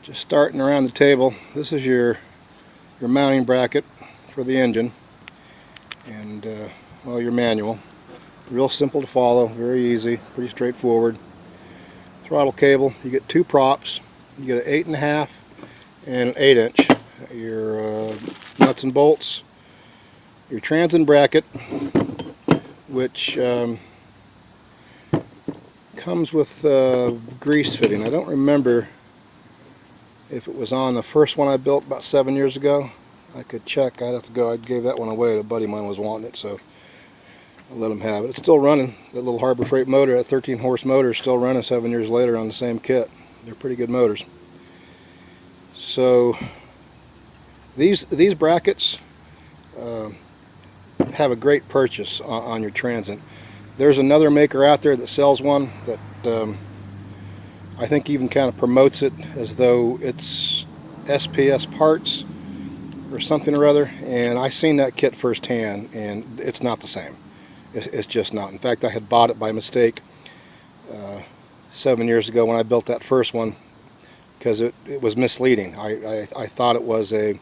Just starting around the table, this is your mounting bracket for the engine, and well, your manual. Real simple to follow, very easy, pretty straightforward. Throttle cable, you get two props. You get an 8.5 and an 8-inch. Your nuts and bolts, your transit bracket, which comes with grease fitting. I don't remember if it was on the first one I built about 7 years ago. I could check. I'd have to go. I gave that one away. A buddy of mine was wanting it, so I let him have it. It's still running. That little Harbor Freight motor, that 13-horse motor, is still running 7 years later on the same kit. They're pretty good motors. So these brackets have a great purchase on your Transit. There's another maker out there that sells one that I think even kind of promotes it as though it's SPS parts or something or other, and I seen that kit firsthand, and it's not the same. It's just not. In fact, I had bought it by mistake 7 years ago when I built that first one, because it was misleading. I thought it was an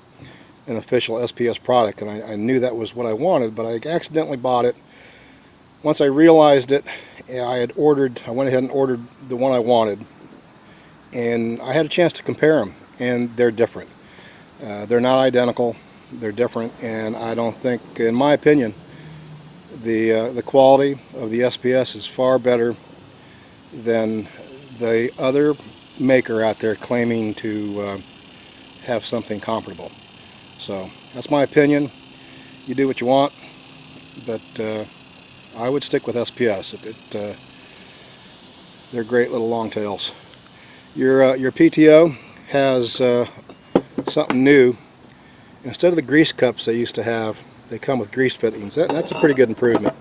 official SPS product, and I knew that was what I wanted, but I accidentally bought it. Once I realized it, I went ahead and ordered the one I wanted, and I had a chance to compare them, and they're different. They're not identical, they're different, and I don't think, in my opinion, the quality of the SPS is far better than the other maker out there claiming to have something comparable. So that's my opinion. You do what you want, but I would stick with SPS. They're great little longtails. Your PTO has something new. Instead of the grease cups they used to have, they come with grease fittings. That's a pretty good improvement.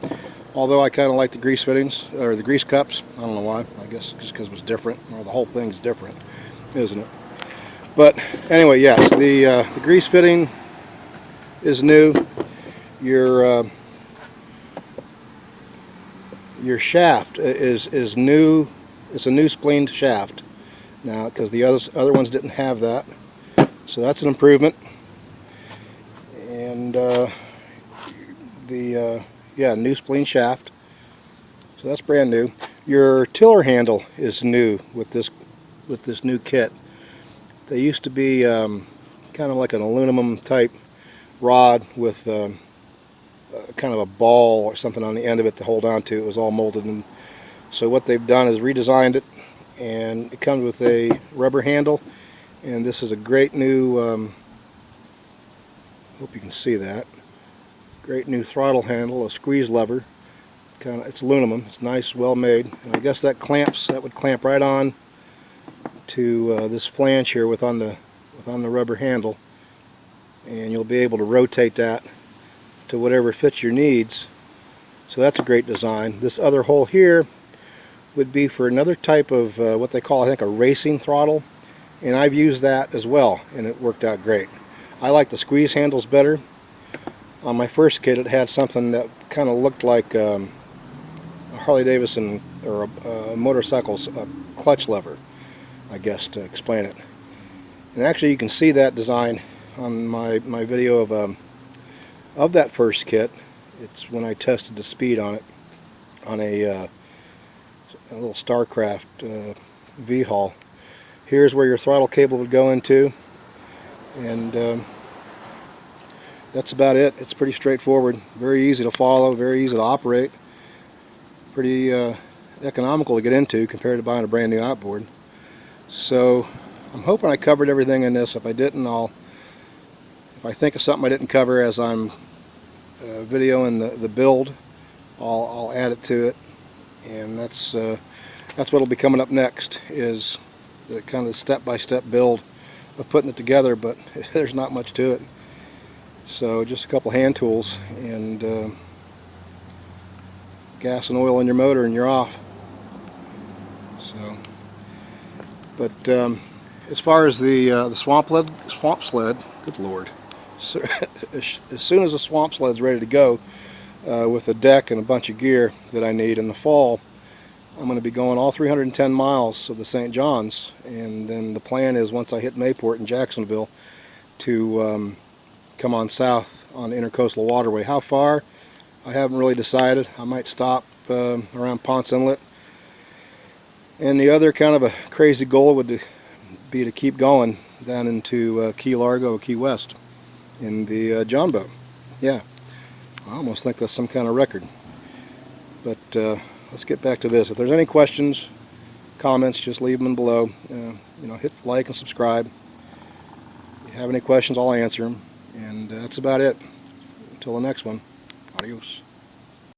Although I kind of like the grease fittings, or the grease cups. I don't know why. I guess just because it was different, or the whole thing's different, isn't it? But anyway, yes, the grease fitting is new. Your shaft is new. It's a new spleen shaft now, because the other ones didn't have that. So that's an improvement. And new spleen shaft. So that's brand new. Your tiller handle is new with this new kit. They used to be kind of like an aluminum type rod with kind of a ball or something on the end of it to hold on to. It was all molded, and so what they've done is redesigned it, and it comes with a rubber handle, and this is a great new hope you can see that, great new throttle handle, a squeeze lever. It's aluminum, it's nice, well made, and I guess that would clamp right on to this flange here with on the rubber handle, and you'll be able to rotate that to whatever fits your needs. So that's a great design. This other hole here would be for another type of what they call, I think, a racing throttle, and I've used that as well, and it worked out great. I like the squeeze handles better. On my first kit, it had something that kind of looked like a Harley Davidson or a motorcycle's clutch lever, I guess, to explain it. And actually, you can see that design on my video of that first kit. It's when I tested the speed on it on a little Starcraft V-Haul. Here's where your throttle cable would go into, and that's about it. It's pretty straightforward, very easy to follow, very easy to operate, pretty economical to get into compared to buying a brand new outboard. So I'm hoping I covered everything in this. If I didn't, if I think of something I didn't cover as I'm videoing the build, I'll add it to it, and that's what'll be coming up next, is the kind of step-by-step build of putting it together. But there's not much to it, so just a couple hand tools and gas and oil in your motor, and you're off. So, but as far as the swamp sled, good Lord. So, as soon as the swamp sled's ready to go with a deck and a bunch of gear that I need in the fall, I'm going to be going all 310 miles of the St. Johns, and then the plan is once I hit Mayport in Jacksonville to come on south on the Intercoastal Waterway. How far? I haven't really decided. I might stop around Ponce Inlet. And the other kind of a crazy goal would be to keep going down into Key Largo, Key West in the John boat. Yeah, I almost think that's some kind of record. But let's get back to this. If there's any questions, comments, just leave them below. Hit like and subscribe. If you have any questions, I'll answer them. And that's about it. Until the next one, adios.